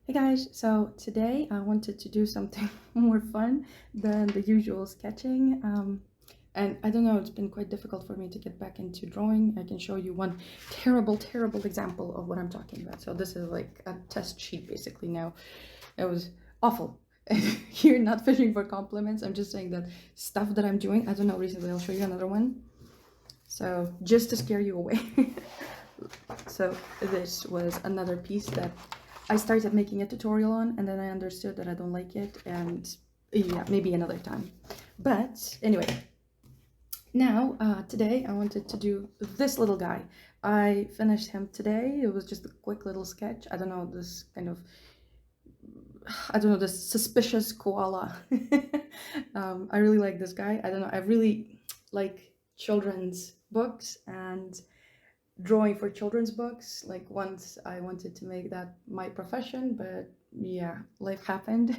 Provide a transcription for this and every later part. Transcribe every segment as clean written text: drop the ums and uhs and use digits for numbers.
Hey guys, so today I wanted to do something more fun than the usual sketching. And I don't know, it's been quite difficult for me to get back into drawing. I can show you one terrible example of what I'm talking about. So this is like a test sheet basically now. It was awful. You're not fishing for compliments. I'm just saying that stuff that I'm doing, I don't know, recently I'll show you another one. So just to scare you away. So this was another piece that I started making a tutorial on, and then I understood that I don't like it, and yeah, maybe another time. But anyway, now today I wanted to do this little guy. I finished him today. It was just a quick little sketch. I don't know, this kind of, I don't know, this suspicious koala. I really like this guy. I don't know, I really like children's books and drawing for children's books. Like once I wanted to make that my profession, but yeah, life happened.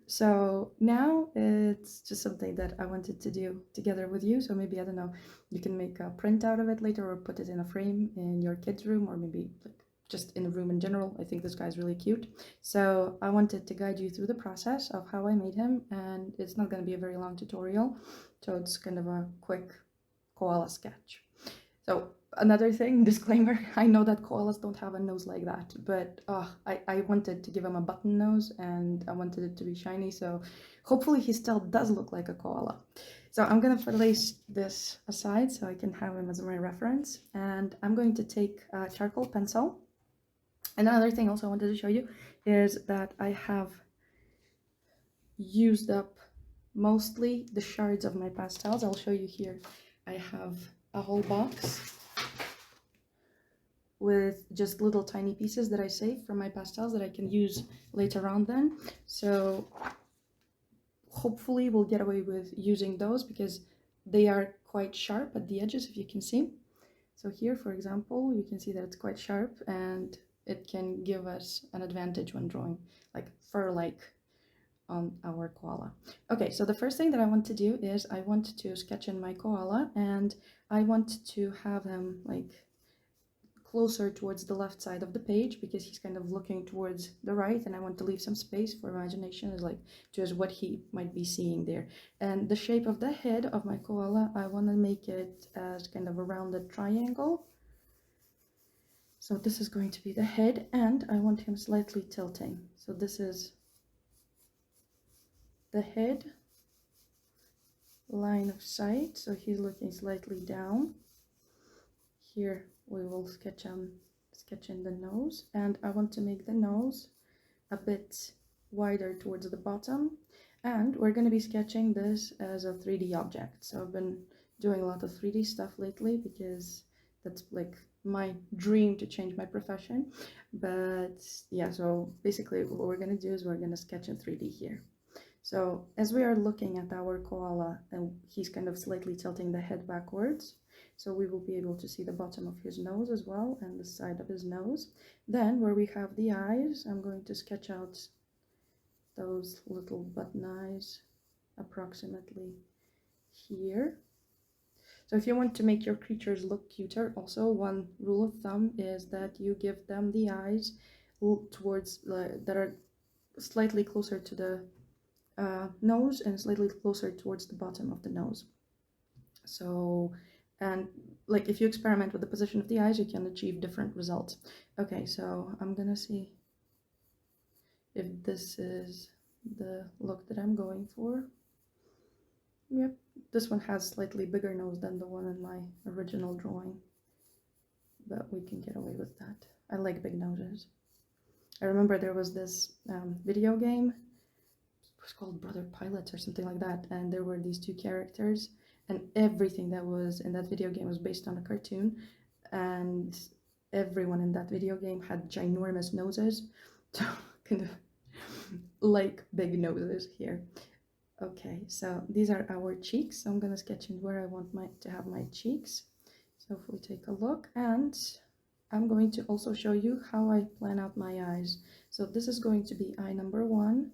So now it's just something that I wanted to do together with you. So maybe, I don't know, you can make a print out of it later or put it in a frame in your kids' room, or maybe like just in the room in general. I think this guy's really cute. So I wanted to guide you through the process of how I made him, and it's not going to be a very long tutorial. So it's kind of a quick koala sketch. So another thing, disclaimer, I know that koalas don't have a nose like that, but I wanted to give him a button nose and I wanted it to be shiny, so hopefully he still does look like a koala. So I'm gonna place this aside so I can have him as my reference, and I'm going to take a charcoal pencil. And another thing also I wanted to show you is that I have used up mostly the shards of my pastels. I'll show you here. I have a whole box with just little tiny pieces that I saved from my pastels that I can use later on then. So hopefully we'll get away with using those because they are quite sharp at the edges, if you can see. So here, for example, you can see that it's quite sharp and it can give us an advantage when drawing like fur-like on our koala. Okay, so the first thing that I want to do is I want to sketch in my koala, and I want to have him like closer towards the left side of the page because he's kind of looking towards the right, and I want to leave some space for imagination, is like just what he might be seeing there. And the shape of the head of my koala, I want to make it as kind of a rounded triangle. So this is going to be the head, and I want him slightly tilting. So this is the head, line of sight, so he's looking slightly down. Here we will sketch in the nose, and I want to make the nose a bit wider towards the bottom, and we're going to be sketching this as a 3D object. So I've been doing a lot of 3D stuff lately because that's like my dream to change my profession. But yeah, so basically what we're going to do is we're going to sketch in 3D here. So as we are looking at our koala, and he's kind of slightly tilting the head backwards, so we will be able to see the bottom of his nose as well and the side of his nose. Then where we have the eyes, I'm going to sketch out those little button eyes approximately here. So if you want to make your creatures look cuter, also one rule of thumb is that you give them the eyes towards that are slightly closer to the nose and slightly closer towards the bottom of the nose. So, and like if you experiment with the position of the eyes, you can achieve different results. Okay, so I'm gonna see if this is the look that I'm going for. Yep, this one has slightly bigger nose than the one in my original drawing, but we can get away with that. I like big noses. I remember there was this video game, it was called Brother Pilots or something like that, and there were these two characters, and everything that was in that video game was based on a cartoon, and everyone in that video game had ginormous noses, so kind of like big noses here. Okay, so these are our cheeks. So I'm gonna sketch in where I want to have my cheeks. So if we take a look, and I'm going to also show you how I plan out my eyes. So this is going to be eye number 1,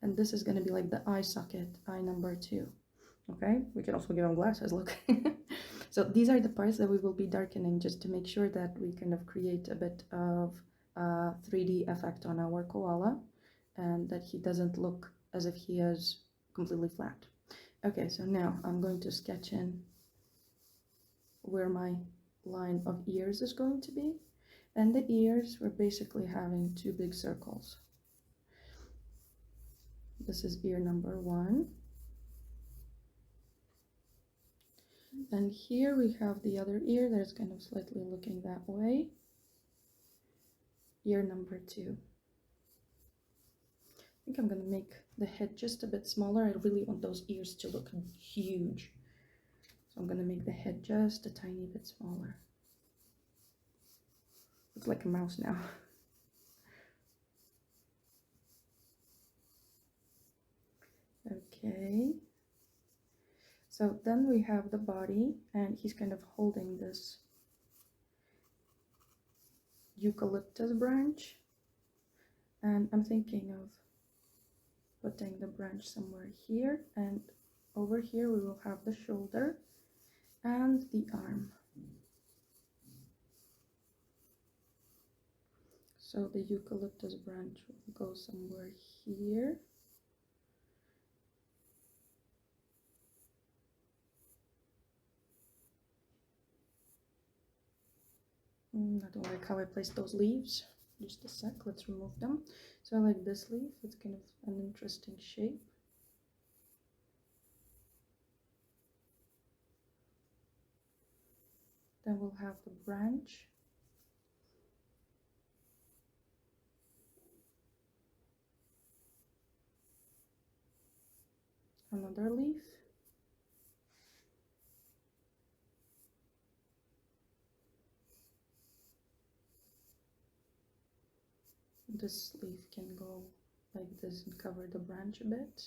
and this is going to be like the eye socket, eye number 2. Okay, we can also give them glasses, look. So these are the parts that we will be darkening just to make sure that we kind of create a bit of 3D effect on our koala, and that he doesn't look as if he is completely flat. Okay, so now I'm going to sketch in where my line of ears is going to be. And the ears, we're basically having two big circles. This is ear number 1. And here we have the other ear that is kind of slightly looking that way. Ear number 2. I think I'm going to make the head just a bit smaller. I really want those ears to look huge. So I'm going to make the head just a tiny bit smaller. Looks like a mouse now. Okay. So then we have the body, and he's kind of holding this eucalyptus branch. And I'm thinking of putting the branch somewhere here, and over here we will have the shoulder and the arm. So the eucalyptus branch will go somewhere here. I don't like how I placed those leaves. Just a sec, let's remove them. So I like this leaf, it's kind of an interesting shape. Then we'll have the branch. Another leaf. This leaf can go like this and cover the branch a bit.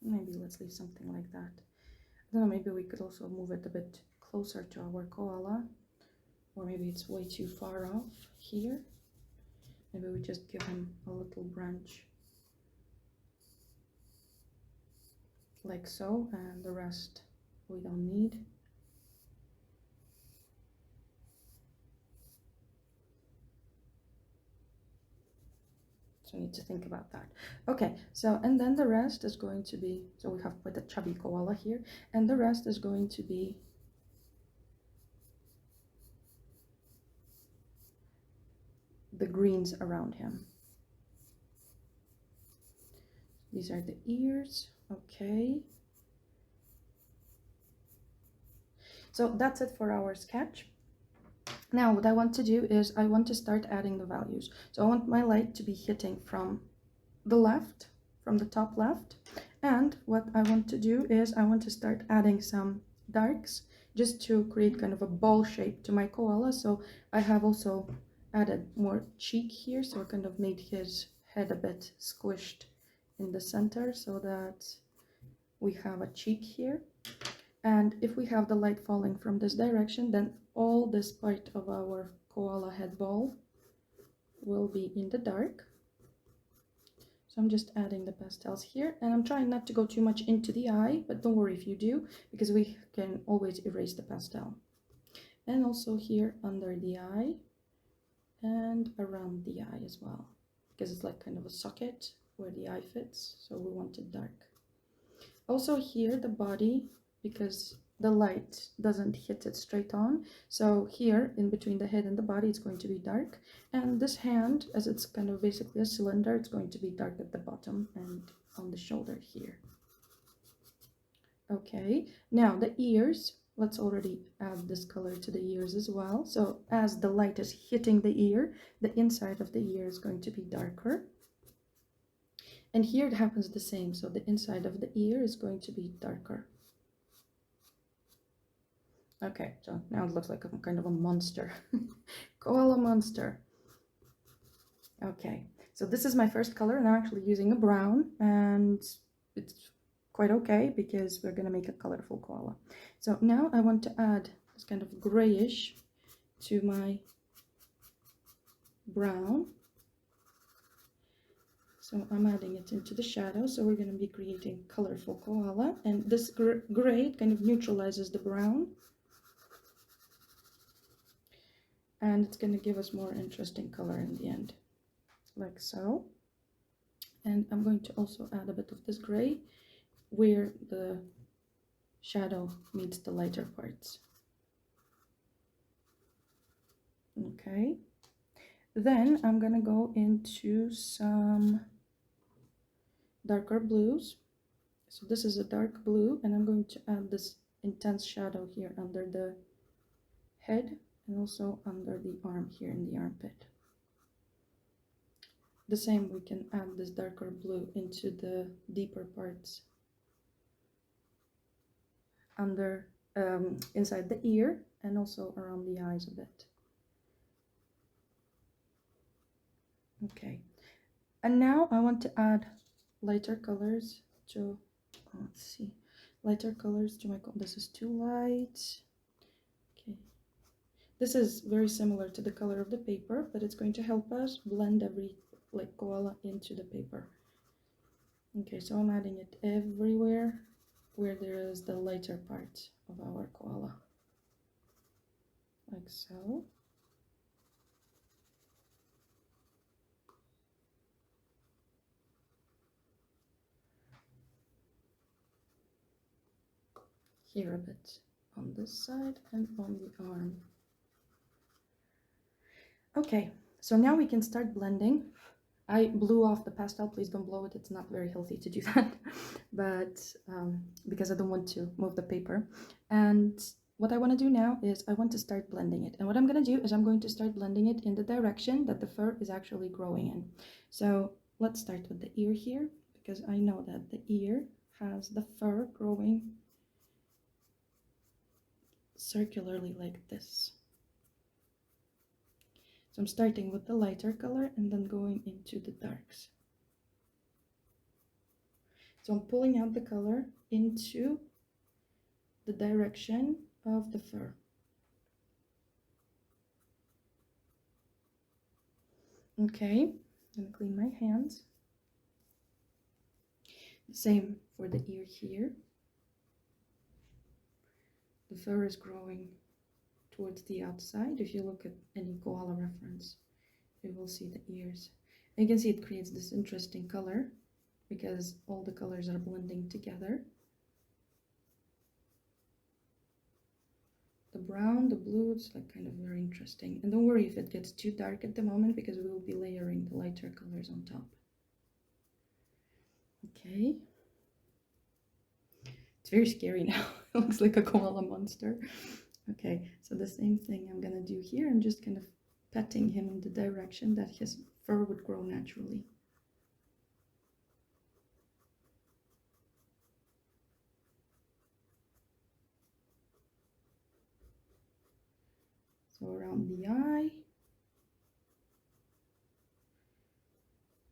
Maybe let's leave something like that. I don't know, maybe we could also move it a bit closer to our koala, or maybe it's way too far off here. Maybe we just give him a little branch like so, and the rest we don't need. So I need to think about that. Okay, so and then the rest is going to be, so we have quite a chubby koala here, and the rest is going to be the greens around him. These are the ears. Okay. So that's it for our sketch. Now what I want to do is I want to start adding the values. So I want my light to be hitting from the left, from the top left. And what I want to do is I want to start adding some darks just to create kind of a ball shape to my koala. So I have also added more cheek here, so I kind of made his head a bit squished in the center so that we have a cheek here. And if we have the light falling from this direction, then all this part of our koala head ball will be in the dark. So I'm just adding the pastels here, and I'm trying not to go too much into the eye, but don't worry if you do, because we can always erase the pastel. And also here under the eye and around the eye as well, because it's like kind of a socket where the eye fits, so we want it dark. Also here the body, because the light doesn't hit it straight on, so here in between the head and the body it's going to be dark, and this hand, as it's kind of basically a cylinder, it's going to be dark at the bottom and on the shoulder here. Okay, now the ears, let's already add this color to the ears as well. So as the light is hitting the ear, the inside of the ear is going to be darker. And here it happens the same, so the inside of the ear is going to be darker. Okay, so now it looks like a kind of a monster. Koala monster. Okay, so this is my first color, and I'm actually using a brown, and it's quite okay because we're going to make a colorful koala. So now I want to add this kind of grayish to my brown. So I'm adding it into the shadow. So we're going to be creating colorful koala. And this gray kind of neutralizes the brown. And it's going to give us more interesting color in the end, like so. And I'm going to also add a bit of this gray where the shadow meets the lighter parts. Okay. Then I'm going to go into some darker blues. So this is a dark blue, and I'm going to add this intense shadow here under the head and also under the arm here in the armpit. The same, we can add this darker blue into the deeper parts under inside the ear and also around the eyes a bit. Okay, and now I want to add lighter colors to, let's see, lighter colors to my, this is too light. Okay, this is very similar to the color of the paper, but it's going to help us blend every like koala into the paper. Okay, so I'm adding it everywhere where there is the lighter part of our koala, like so. Here a bit on this side and on the arm. Okay, so now we can start blending. I blew off the pastel, please don't blow it, it's not very healthy to do that, but because I don't want to move the paper. And what I want to do now is I want to start blending it. And what I'm going to do is I'm going to start blending it in the direction that the fur is actually growing in. So let's start with the ear here, because I know that the ear has the fur growing circularly like this. So I'm starting with the lighter color and then going into the darks. So I'm pulling out the color into the direction of the fur. Okay, I'm gonna clean my hands. Same for the ear here. The fur is growing towards the outside. If you look at any koala reference, you will see the ears. And you can see it creates this interesting color because all the colors are blending together. The brown, the blue, it's like kind of very interesting. And don't worry if it gets too dark at the moment because we will be layering the lighter colors on top. Okay. It's very scary now. It looks like a koala monster. Okay, so the same thing I'm gonna do here. I'm just kind of petting him in the direction that his fur would grow naturally. So around the eye.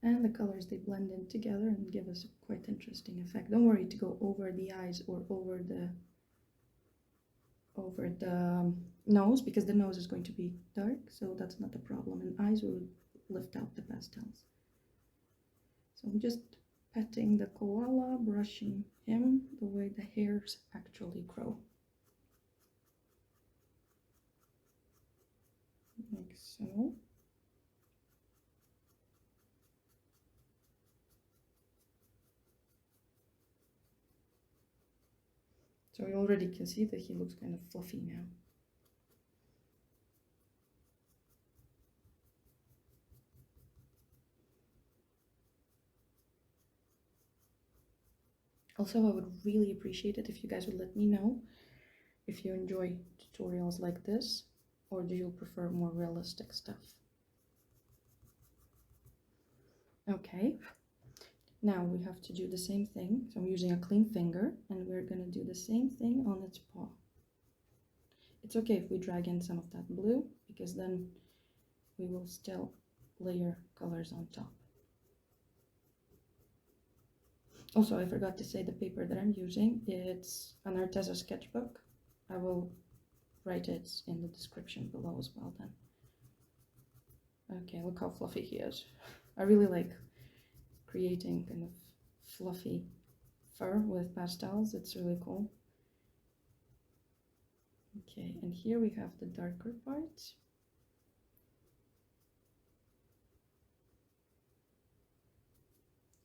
And the colors, they blend in together and give us a quite interesting effect. Don't worry to go over the eyes or over the nose, because the nose is going to be dark, so that's not a problem. And eyes will lift out the pastels. So I'm just petting the koala, brushing him the way the hairs actually grow. Like so. So you already can see that he looks kind of fluffy now. Also, I would really appreciate it if you guys would let me know if you enjoy tutorials like this, or do you prefer more realistic stuff? Okay, now we have to do the same thing. So I'm using a clean finger, and we're gonna do the same thing on its paw. It's okay if we drag in some of that blue, because then we will still layer colors on top. Also, I forgot to say the paper that I'm using, it's an Arteza sketchbook. I will write it in the description below as well then. Okay, look how fluffy he is. I really like creating kind of fluffy fur with pastels. It's really cool. Okay, and here we have the darker part.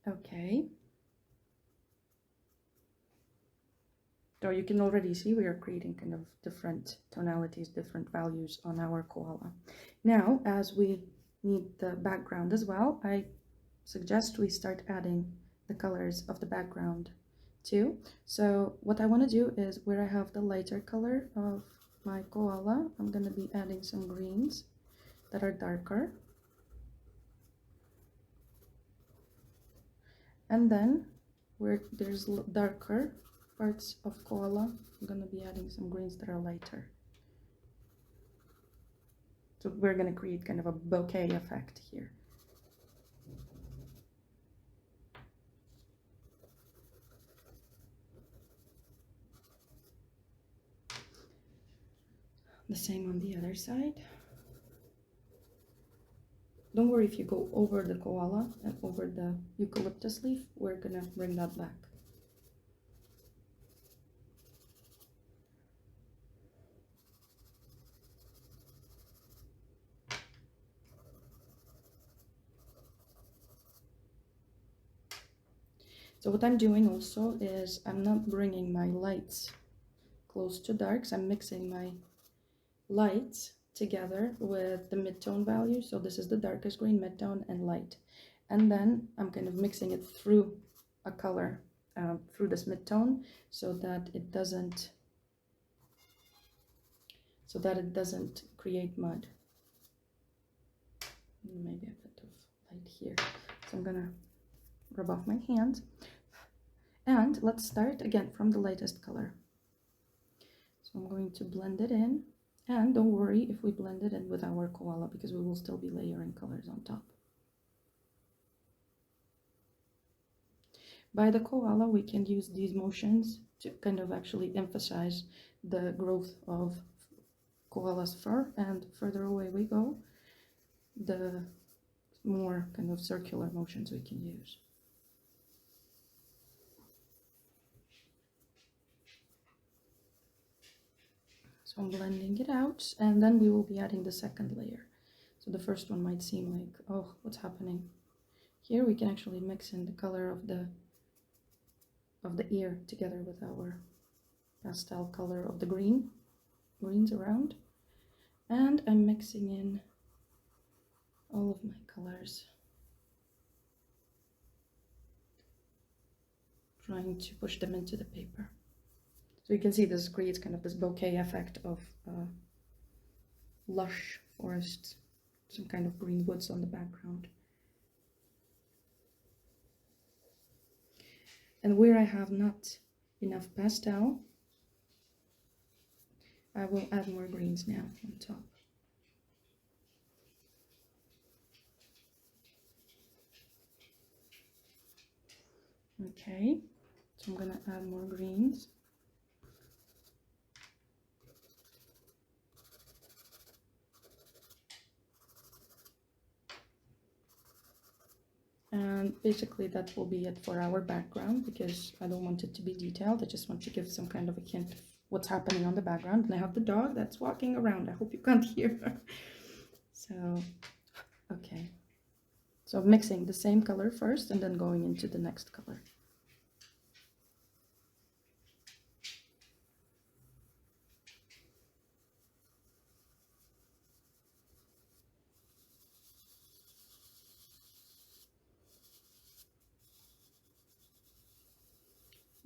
Okay. So you can already see we are creating kind of different tonalities, different values on our koala. Now, as we need the background as well, I suggest we start adding the colors of the background too. So what I want to do is, where I have the lighter color of my koala, I'm going to be adding some greens that are darker. And then where there's darker parts of koala, I'm going to be adding some greens that are lighter. So we're going to create kind of a bouquet effect here. The same on the other side. Don't worry if you go over the koala and over the eucalyptus leaf, we're going to bring that back. So what I'm doing also is I'm not bringing my lights close to darks. I'm mixing my lights together with the mid-tone value. So this is the darkest green, mid-tone, and light. And then I'm kind of mixing it through a color, through this mid-tone, so that it doesn't create mud. Maybe a bit of light here. So I'm gonna rub off my hand. And let's start again from the lightest color. So I'm going to blend it in. And don't worry if we blend it in with our koala, because we will still be layering colors on top. By the koala, we can use these motions to kind of actually emphasize the growth of koala's fur, and further away we go, the more kind of circular motions we can use. So I'm blending it out, and then we will be adding the second layer. So the first one might seem like, oh, what's happening? Here we can actually mix in the color of the ear together with our pastel color of the greens around. And I'm mixing in all of my colors, trying to push them into the paper. So you can see this creates kind of this bouquet effect of lush forests, some kind of green woods on the background. And where I have not enough pastel, I will add more greens now on top. Okay, so I'm gonna add more greens. And basically that will be it for our background, because I don't want it to be detailed. I just want to give some kind of a hint of what's happening on the background. And I have the dog that's walking around. I hope you can't hear her. So, okay. So mixing the same color first and then going into the next color.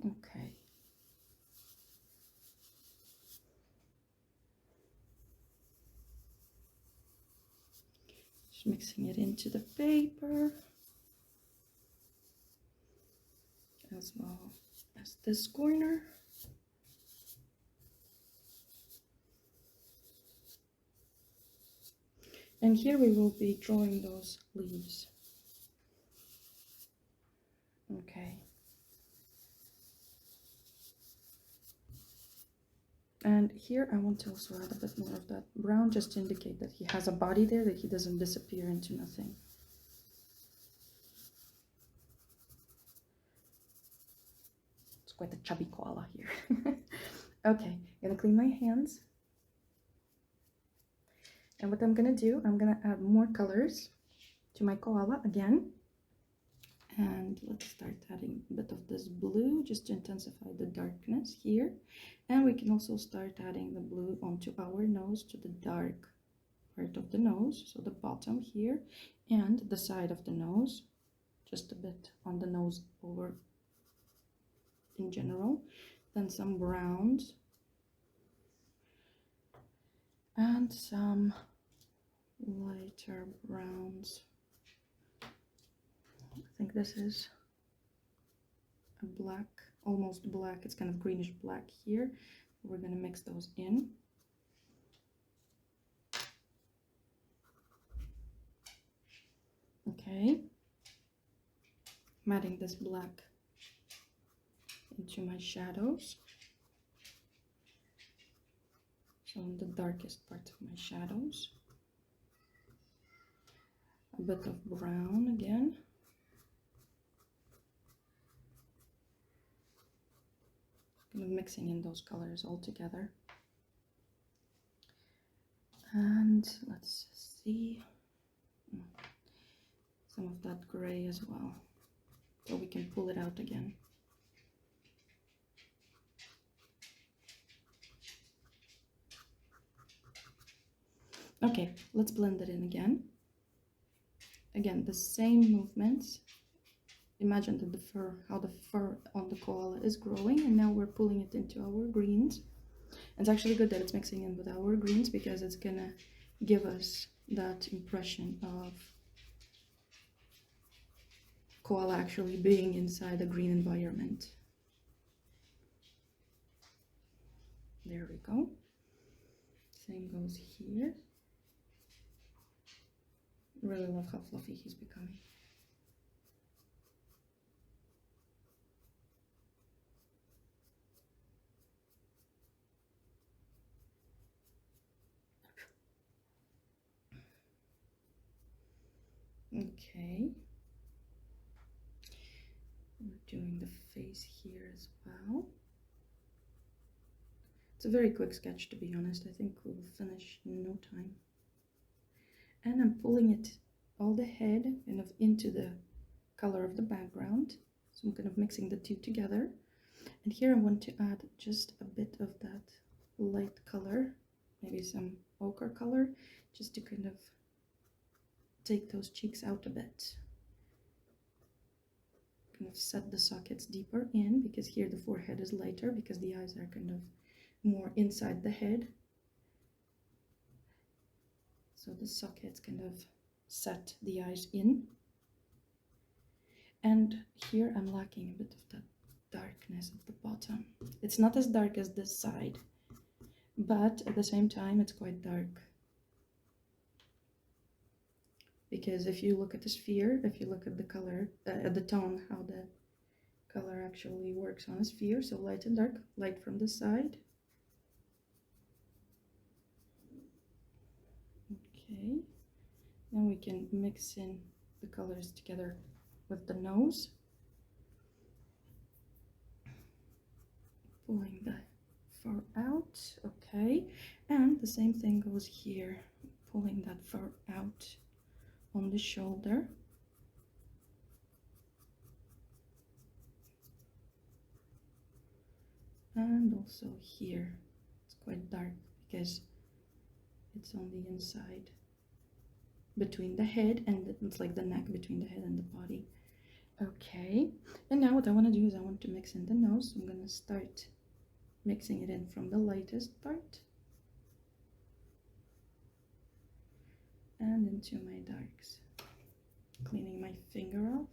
Okay. Just mixing it into the paper, as well as this corner. And here we will be drawing those leaves. Okay. And here I want to also add a bit more of that brown, just to indicate that he has a body there, that he doesn't disappear into nothing. quite a chubby koala here. Okay, I'm gonna clean my hands. And what I'm gonna do, I'm gonna add more colors to my koala again. And let's start adding a bit of this blue just to intensify the darkness here. And we can also start adding the blue onto our nose, to the dark part of the nose, so the bottom here and the side of the nose, just a bit on the nose over in general. Then some browns and some lighter browns. I think this is a black, almost black, it's kind of greenish black here. We're going to mix those in. Okay, I'm adding this black into my shadows, so in the darkest part of my shadows. A bit of brown again. Kind of mixing in those colors all together. And let's see, some of that gray as well, so we can pull it out again. Okay, let's blend it in again. Again, the same movements. Imagine that the fur, how the fur on the koala is growing, and now we're pulling it into our greens. It's actually good that it's mixing in with our greens, because it's gonna give us that impression of koala actually being inside a green environment. There we go. Same goes here. Really love how fluffy he's becoming. Okay. We're doing the face here as well. It's a very quick sketch, to be honest. I think we'll finish in no time. And I'm pulling it, all the head, kind of into the color of the background. So I'm kind of mixing the two together. And here I want to add just a bit of that light color, maybe some ochre color, just to kind of take those cheeks out a bit. Kind of set the sockets deeper in, because here the forehead is lighter, because the eyes are kind of more inside the head. So the sockets kind of set the eyes in. And here I'm lacking a bit of that darkness at the bottom. It's not as dark as this side, but at the same time it's quite dark. Because if you look at the sphere, if you look at the color, at the tone, how the color actually works on a sphere, so light and dark, light from the side. Okay, then we can mix in the colors together with the nose. Pulling the fur out, okay, and the same thing goes here, pulling that fur out on the shoulder. And also here, it's quite dark because it's on the inside, between the head and it's like the neck, between the head and the body. Okay, and now what I want to do is I want to mix in the nose. So I'm going to start mixing it in from the lightest part and into my darks, cleaning my finger off.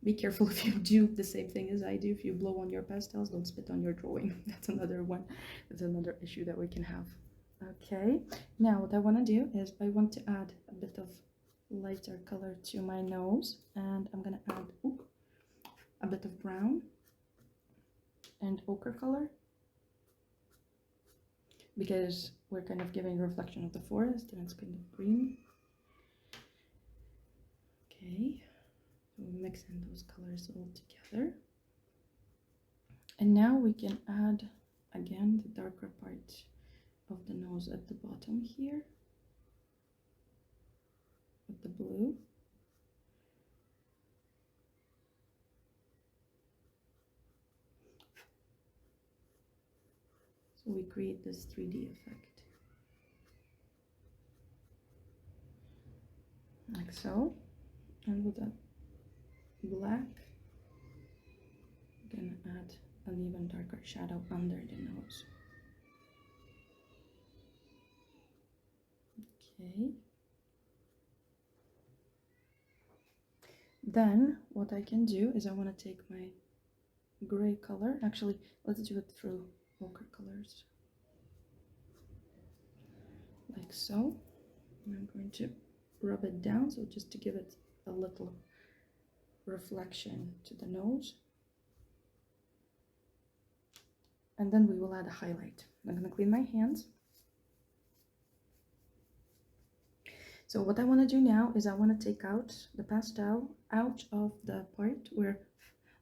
Be careful if you do the same thing as I do. If you blow on your pastels, don't spit on your drawing. That's another one. That's another issue that we can have. Okay, now what I want to do is I want to add a bit of lighter color to my nose, and I'm going to add a bit of brown and ochre color, because we're kind of giving a reflection of the forest and it's kind of green. Okay, so we mix in those colors all together. And now we can add again the darker part of the nose at the bottom here with the blue. So we create this 3D effect. Like so. And with that black, I'm gonna add an even darker shadow under the nose. Okay. Then what I can do is I want to take my gray color. Actually, let's do it through ochre colors. Like so. And I'm going to rub it down, so just to give it a little reflection to the nose. And then we will add a highlight. I'm going to clean my hands. So what I want to do now is I want to take out the pastel out of the part where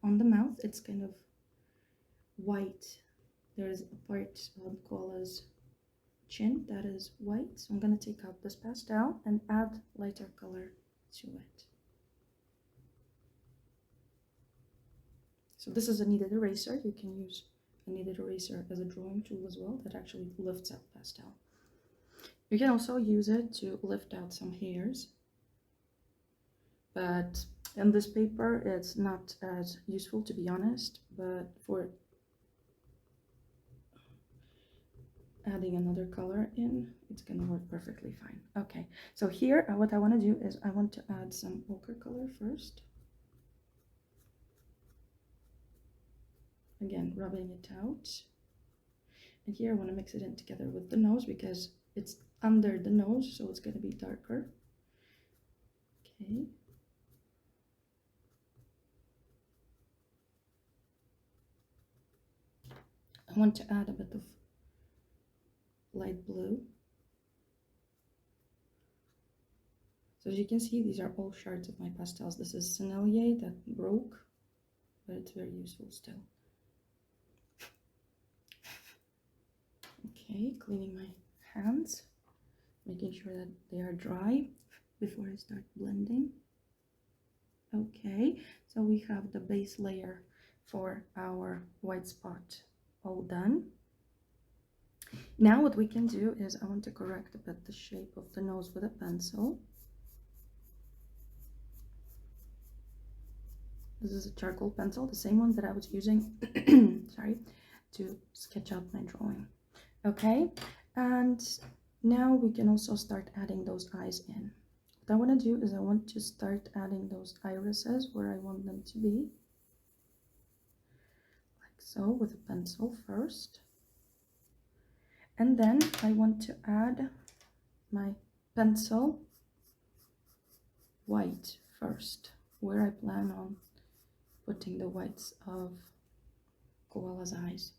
on the mouth it's kind of white. There's a part on koala's chin that is white. So I'm going to take out this pastel and add lighter color to it. So this is a kneaded eraser. You can use a kneaded eraser as a drawing tool as well that actually lifts out pastel. You can also use it to lift out some hairs, but in this paper it's not as useful, to be honest, but for adding another color in, it's gonna work perfectly fine. Okay, so here what I want to do is I want to add some ochre color first. Again, rubbing it out. And here I want to mix it in together with the nose because it's under the nose, so it's going to be darker. Okay. I want to add a bit of light blue. So as you can see, these are all shards of my pastels. This is Sennelier that broke, but it's very useful still. Okay, cleaning my hands, making sure that they are dry before I start blending. Okay, so we have the base layer for our white spot all done. Now what we can do is I want to correct a bit the shape of the nose with a pencil. This is a charcoal pencil, the same one that I was using sorry, to sketch out my drawing. Okay, and now we can also start adding those eyes in. What I want to do is I want to start adding those irises where I want them to be. Like so, with a pencil first. And then I want to add my pencil white first, where I plan on putting the whites of koala's eyes.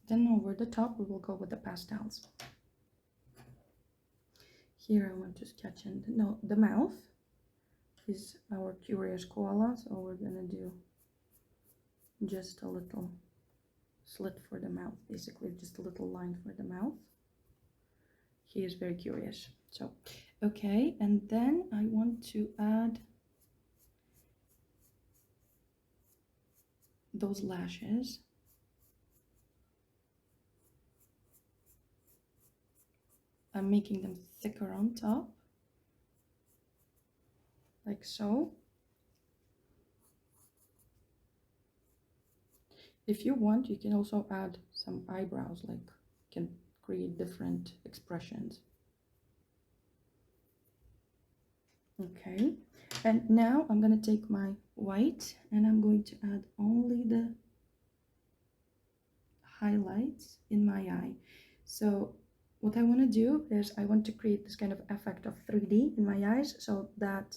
Then over the top we will go with the pastels. Here I want to sketch in the mouth is our curious koala, so we're gonna do just a little slit for the mouth, basically just a little line for the mouth. He is very curious. So okay, and then I want to add those lashes. I'm making them thicker on top, like so. If you want, you can also add some eyebrows, like can create different expressions. Okay, and now I'm going to take my white and I'm going to add only the highlights in my eye. So what I want to do is I want to create this kind of effect of 3D in my eyes, so that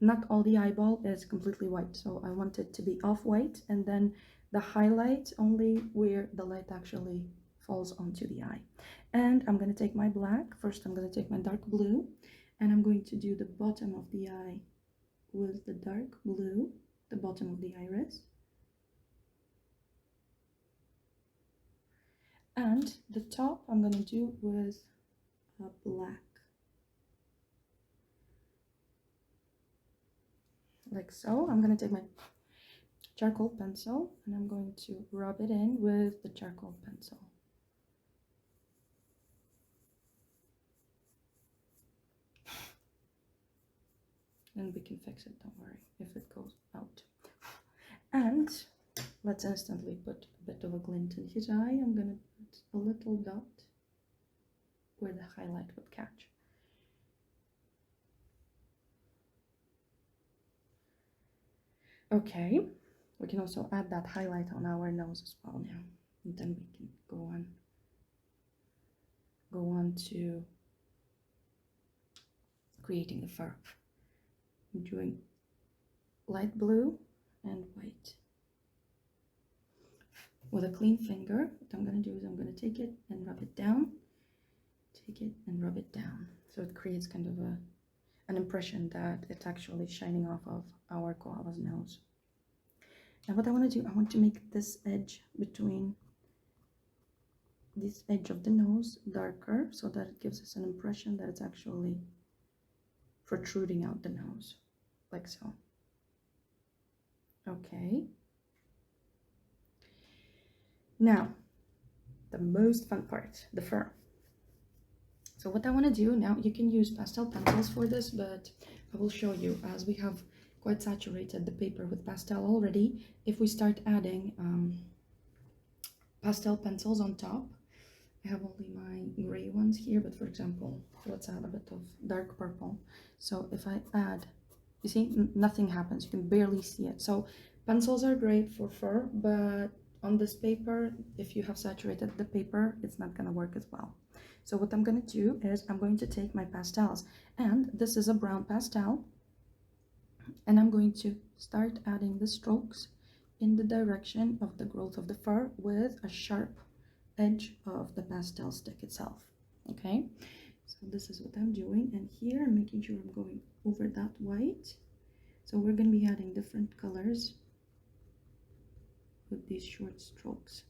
not all the eyeball is completely white. So I want it to be off-white, and then the highlight only where the light actually falls onto the eye. And I'm going to take my black. First, I'm going to take my dark blue, and I'm going to do the bottom of the eye with the dark blue, the bottom of the iris. And the top I'm going to do with a black. Like so. I'm going to take my charcoal pencil and I'm going to rub it in with the charcoal pencil. And we can fix it, don't worry, if it goes out. And let's instantly put a bit of a glint in his eye. I'm going to put a little dot where the highlight would catch. Okay, we can also add that highlight on our nose as well now. And then we can go on to creating the fur. I'm doing light blue and white. With a clean finger, what I'm going to do is I'm going to take it and rub it down, take it and rub it down. So it creates kind of an impression that it's actually shining off of our koala's nose. Now what I want to do, I want to make this edge between this edge of the nose darker so that it gives us an impression that it's actually protruding out the nose, like so. Okay. Now, the most fun part, the fur. So what I want to do now, you can use pastel pencils for this, but I will show you, as we have quite saturated the paper with pastel already. If we start adding pastel pencils on top, I have only my gray ones here, but for example, let's add a bit of dark purple. So if I add, you see, nothing happens, you can barely see it. So pencils are great for fur, but on this paper, if you have saturated the paper, it's not going to work as well. So what I'm going to do is I'm going to take my pastels, and this is a brown pastel, and I'm going to start adding the strokes in the direction of the growth of the fur with a sharp edge of the pastel stick itself. Okay, so this is what I'm doing, and here I'm making sure I'm going over that white. So we're going to be adding different colors with these short strokes.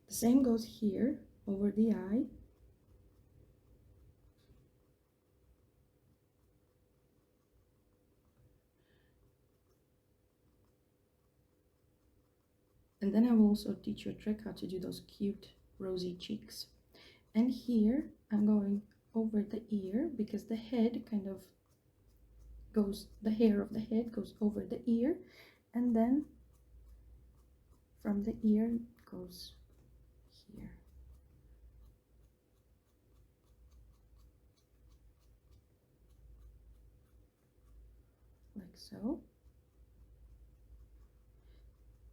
The same goes here over the eye. And then I will also teach you a trick how to do those cute rosy cheeks. And here I'm going over the ear because the head kind of goes, the hair of the head goes over the ear, and then from the ear goes here. Like so.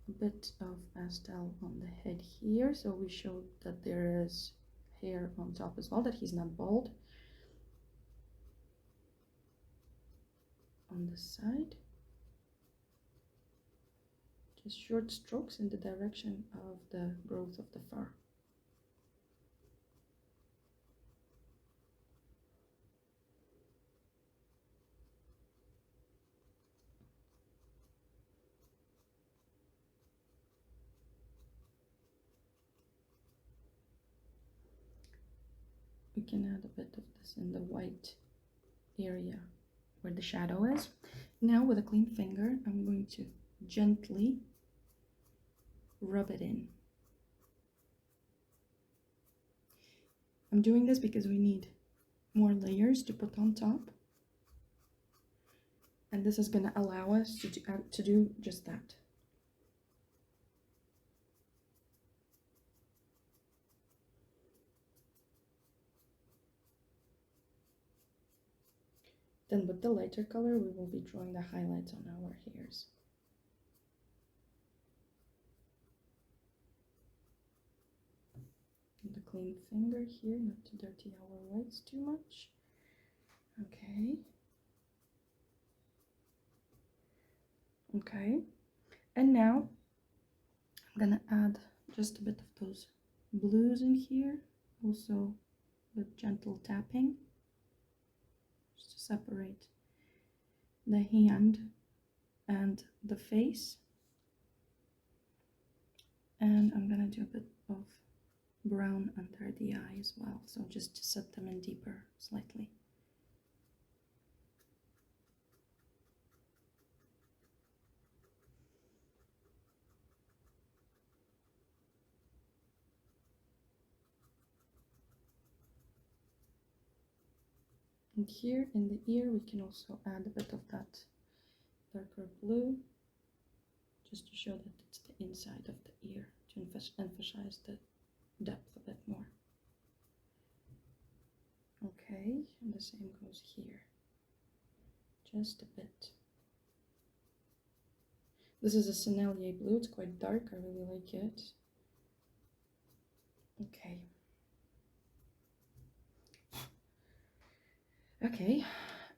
A bit of pastel on the head here, so we showed that there is hair on top as well, that he's not bald. On the side, just short strokes in the direction of the growth of the fur. We can add a bit of this in the white area where the shadow is. Now with a clean finger, I'm going to gently rub it in. I'm doing this because we need more layers to put on top, and this is going to allow us to do just that. Then with the lighter color, we will be drawing the highlights on our hairs. With a clean finger here, not to dirty our whites too much. Okay. Okay. And now I'm gonna add just a bit of those blues in here, also with gentle tapping, just to separate the hand and the face. And I'm gonna do a bit of brown under the eye as well, so just to set them in deeper slightly. And here in the ear we can also add a bit of that darker blue, just to show that it's the inside of the ear, to emphasize the depth a bit more. Okay, and the same goes here, just a bit. This is a Sennelier blue, it's quite dark, I really like it. Okay. Okay,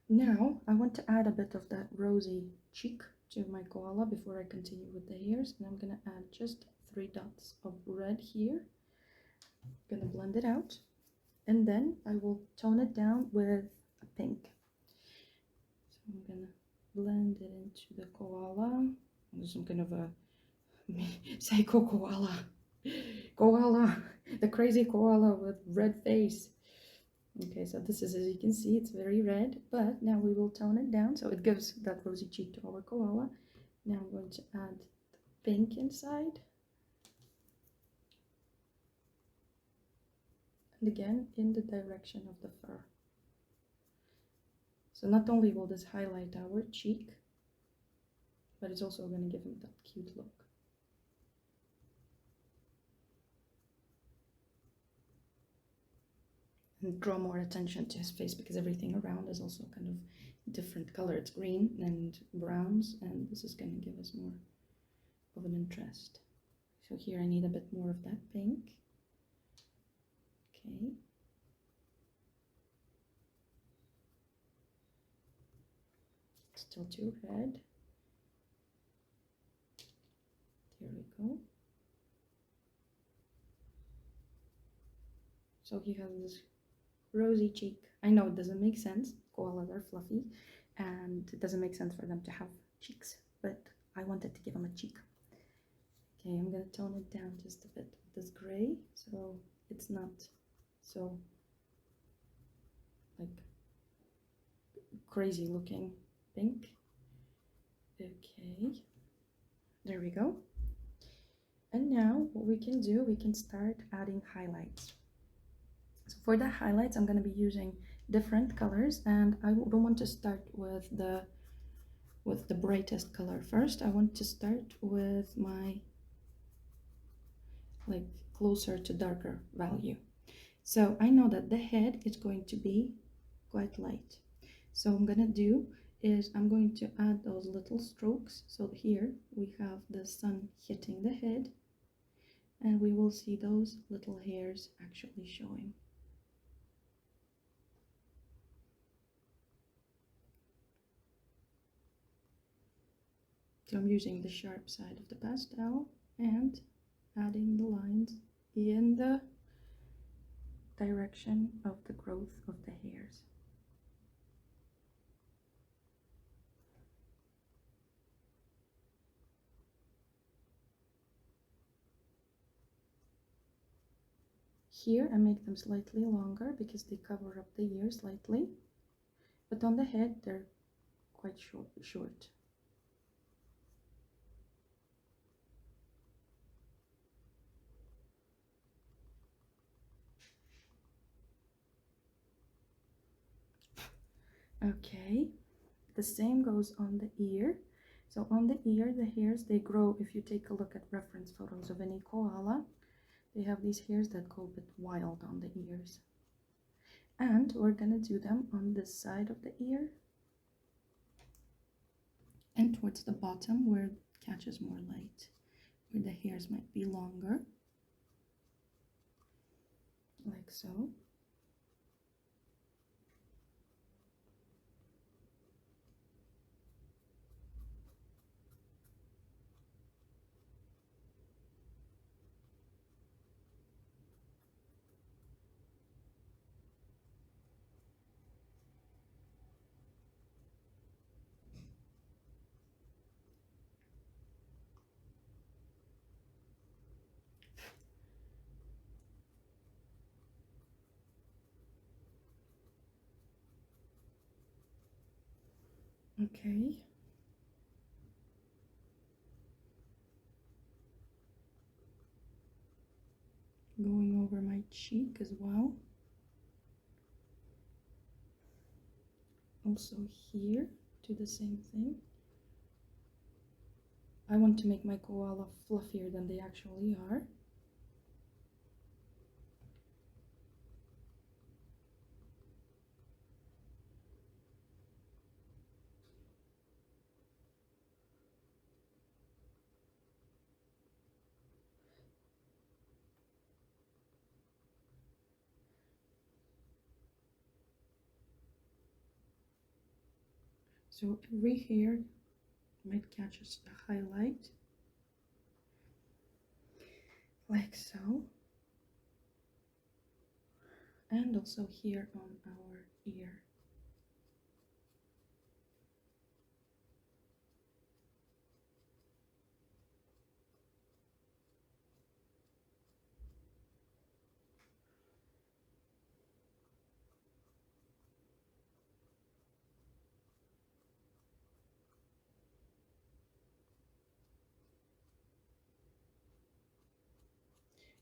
now I want to add a bit of that rosy cheek to my koala before I continue with the hairs, and I'm gonna add just 3 dots of red here. I'm gonna blend it out, and then I will tone it down with a pink. So I'm gonna blend it into the koala. There's some kind of a psycho koala. Koala, the crazy koala with red face. Okay, so this is, as you can see, it's very red, but now we will tone it down so it gives that rosy cheek to our koala. Now I'm going to add the pink inside. And again, in the direction of the fur. So not only will this highlight our cheek, but it's also going to give him that cute look. And draw more attention to his face, because everything around is also kind of different color. It's green and browns, and this is going to give us more of an interest. So here I need a bit more of that pink. Okay. Still too red. There we go. So he has this rosy cheek. I know it doesn't make sense. Koalas are fluffy, and it doesn't make sense for them to have cheeks, but I wanted to give him a cheek. Okay, I'm gonna tone it down just a bit with this gray, so it's not so like crazy looking pink. Okay, there we go. And now what we can do, we can start adding highlights. So for the highlights, I'm going to be using different colors, and I don't want to start with the brightest color first. I want to start with my like closer to darker value. So I know that the head is going to be quite light. So what I'm going to do is I'm going to add those little strokes. So here we have the sun hitting the head, and we will see those little hairs actually showing. So I'm using the sharp side of the pastel and adding the lines in the direction of the growth of the hairs. Here I make them slightly longer because they cover up the ear slightly, but on the head they're quite short. Okay, the same goes on the ear. So on the ear, the hairs, they grow. If you take a look at reference photos of any koala, they have these hairs that go a bit wild on the ears. And we're gonna do them on this side of the ear and towards the bottom where it catches more light, where the hairs might be longer, like so. Okay. Going over my cheek as well. Also here, do the same thing. I want to make my koala fluffier than they actually are. So every hair might catch a highlight, like so. And also here on our ear.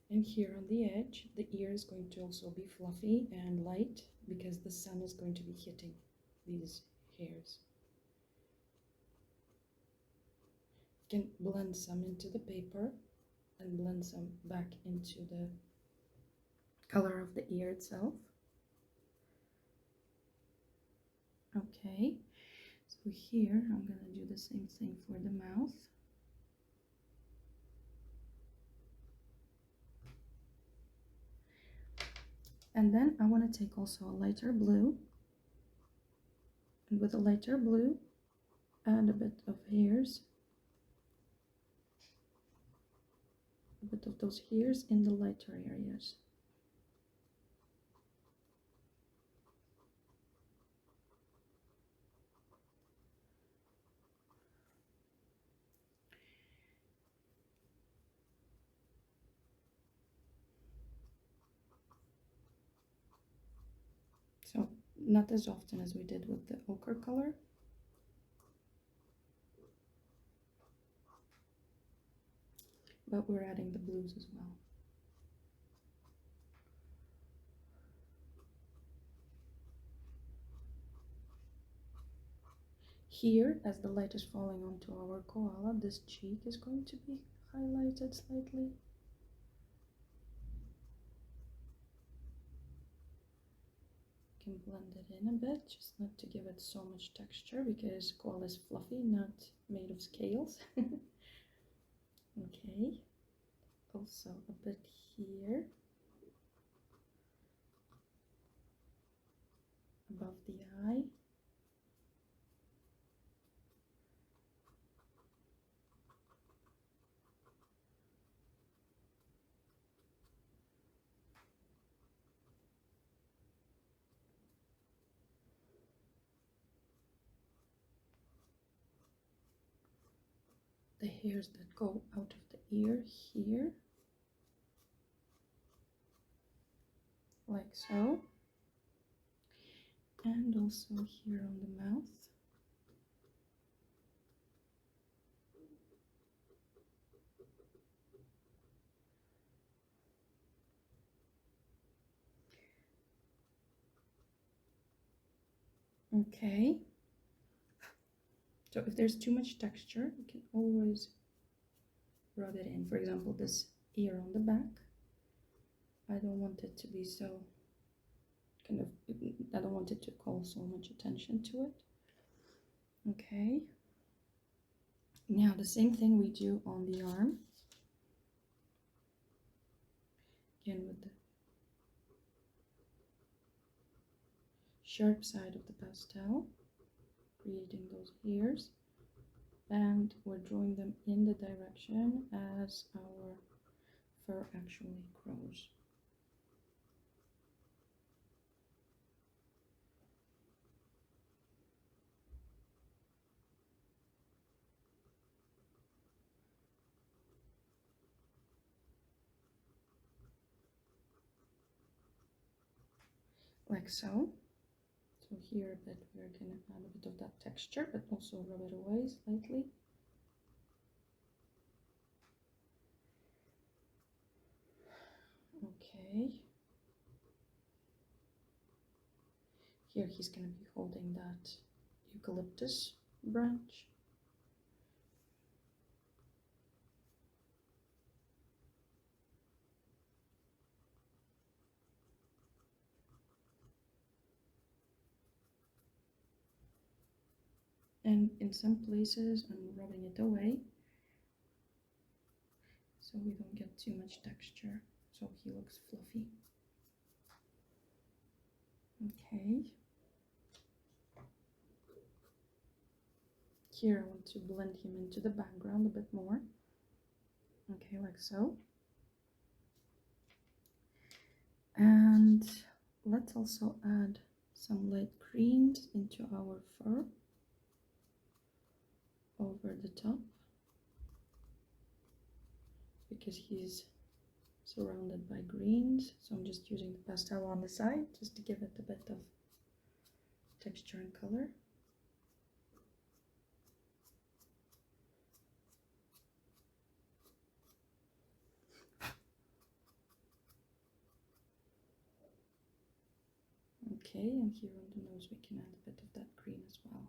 And here on the edge, the ear is going to also be fluffy and light because the sun is going to be hitting these hairs. You can blend some into the paper and blend some back into the color of the ear itself. Okay, so here I'm gonna do the same thing for the mouth. And then I want to take also a lighter blue, and with a lighter blue add a bit of hairs, a bit of those hairs in the lighter areas. So not as often as we did with the ochre color. But we're adding the blues as well. Here, as the light is falling onto our koala, this cheek is going to be highlighted slightly. You can blend it in a bit, just not to give it so much texture because koala is fluffy, not made of scales. Okay, also a bit here, above the eye. The hairs that go out of the ear here, like so, and also here on the mouth. Okay, so if there's too much texture, you can always rub it in. For example, this ear on the back, I don't want it to be so kind of, I don't want it to call so much attention to it. Okay, now the same thing we do on the arm, again with the sharp side of the pastel, creating those hairs, and we're drawing them in the direction as our fur actually grows. Like so. So here a bit, we're gonna add a bit of that texture, but also rub it away slightly. Okay. Here he's gonna be holding that eucalyptus branch. And in some places I'm rubbing it away so we don't get too much texture, so he looks fluffy. Okay. Here I want to blend him into the background a bit more. Okay, like so. And let's also add some light greens into our fur over the top, because he's surrounded by greens. So I'm just using the pastel on the side just to give it a bit of texture and color. Okay, and here on the nose we can add a bit of that green as well.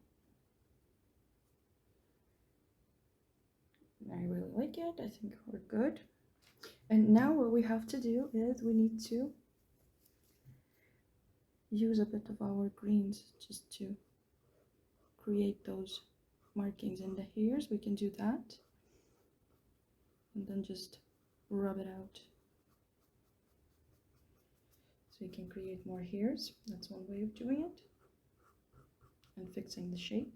I really like it. I think we're good. And now what we have to do is we need to use a bit of our greens just to create those markings in the hairs. We can do that and then just rub it out so you can create more hairs. That's one way of doing it, and fixing the shape.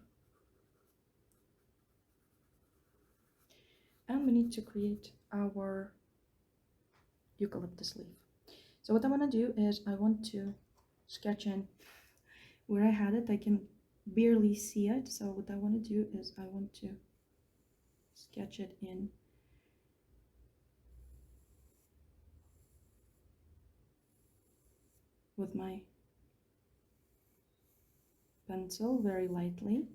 And we need to create our eucalyptus leaf. So what I want to do is I want to sketch in where I had it. I can barely see it, so what I want to do is I want to sketch it in with my pencil very lightly.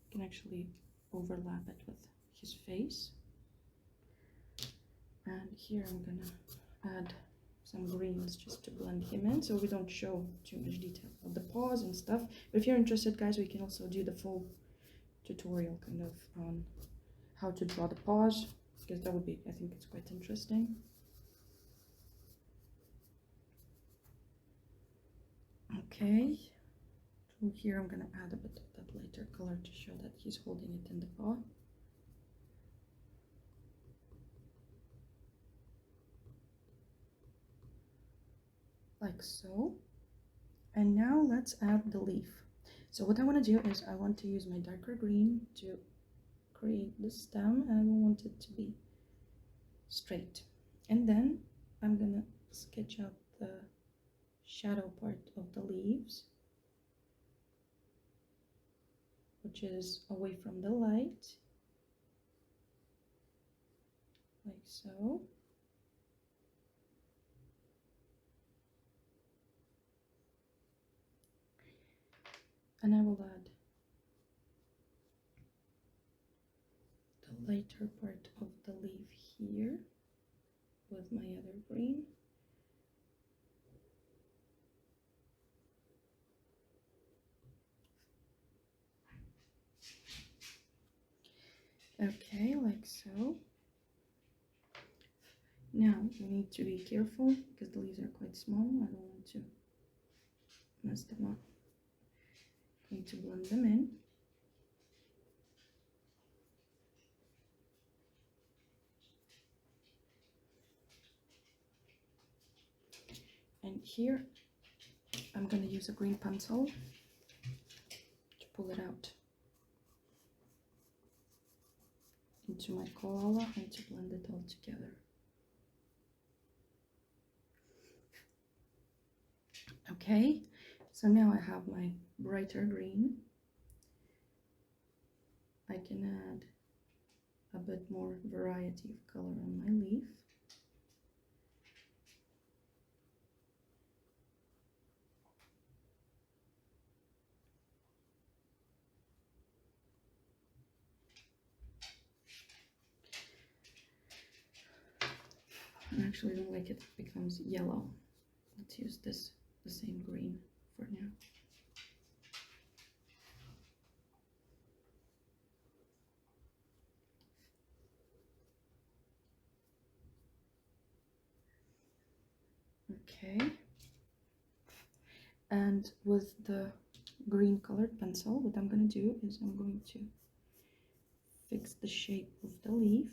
You can actually overlap it with his face. And here I'm gonna add some greens just to blend him in so we don't show too much detail of the paws and stuff. But if you're interested, guys, we can also do the full tutorial kind of on how to draw the paws, because that would be, I think it's quite interesting. Okay, so here I'm gonna add a bit of that lighter color to show that he's holding it in the paw. Like so. And now let's add the leaf. So what I want to do is I want to use my darker green to create the stem, and I want it to be straight. And then I'm gonna sketch out the shadow part of the leaves, which is away from the light, like so. And I will add the lighter part of the leaf here with my other green. Okay, like so. Now we need to be careful because the leaves are quite small. I don't want to mess them up. I'm going to blend them in. And here I'm going to use a green pencil to pull it out into my koala and to blend it all together. Okay, so now I have my brighter green. I can add a bit more variety of color on my leaf. I actually don't like it becomes yellow. Let's use this, the same green for now. Okay. And with the green colored pencil, what I'm going to do is I'm going to fix the shape of the leaf.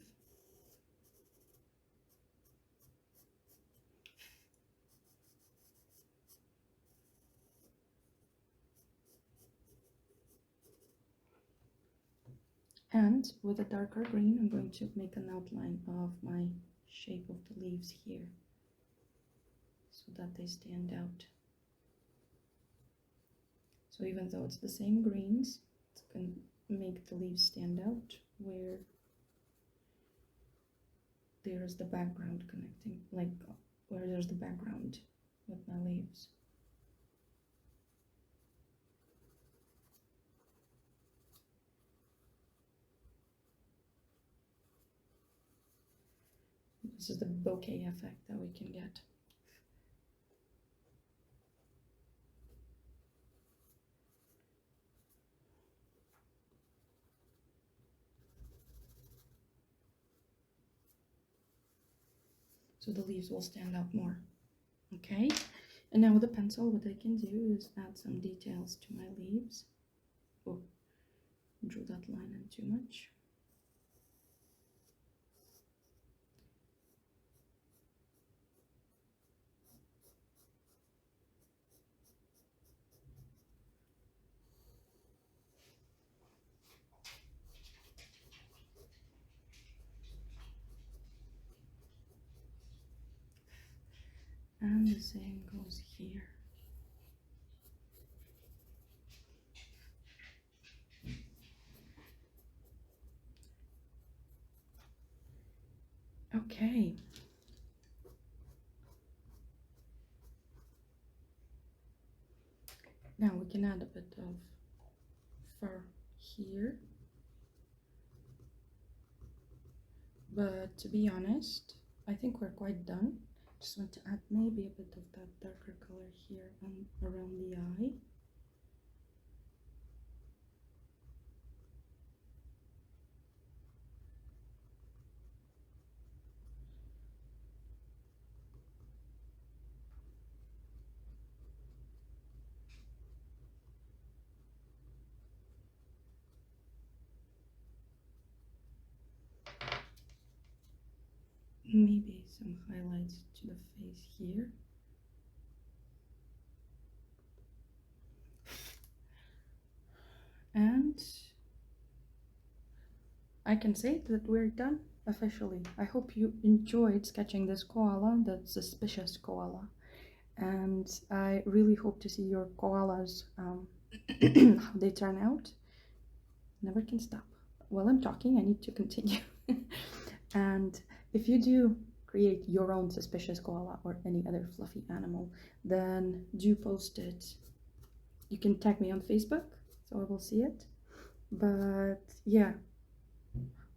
And with a darker green, I'm going to make an outline of my shape of the leaves here so that they stand out. So even though it's the same greens, it's going to make the leaves stand out where there's the background connecting, like where there's the background with my leaves. This is the bokeh effect that we can get. So the leaves will stand out more. Okay, and now with the pencil, what I can do is add some details to my leaves. Oh, drew that line in too much. And the same goes here. Okay. Now we can add a bit of fur here. But to be honest, I think we're quite done. Just want to add maybe a bit of that darker color here and around the eye. Maybe some highlights to the face here. And I can say that we're done officially. I hope you enjoyed sketching this koala, the suspicious koala. And I really hope to see your koalas, how they turn out. Never can stop. While I'm talking, I need to continue. And if you do create your own suspicious koala or any other fluffy animal, then do post it. You can tag me on Facebook, so I will see it. But yeah,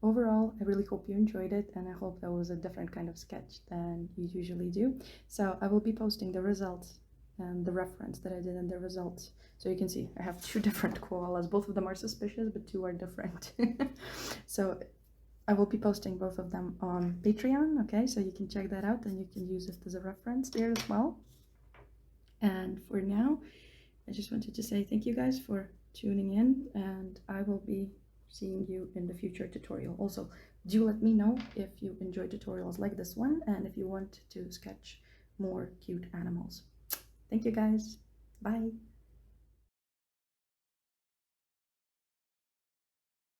overall, I really hope you enjoyed it, and I hope that was a different kind of sketch than you usually do. So I will be posting the results and the reference that I did in the results. So you can see I have two different koalas. Both of them are suspicious, but two are different. So I will be posting both of them on Patreon, okay? So you can check that out and you can use it as a reference there as well. And for now, I just wanted to say thank you guys for tuning in, and I will be seeing you in the future tutorial. Also, do let me know if you enjoy tutorials like this one and if you want to sketch more cute animals. Thank you guys. Bye.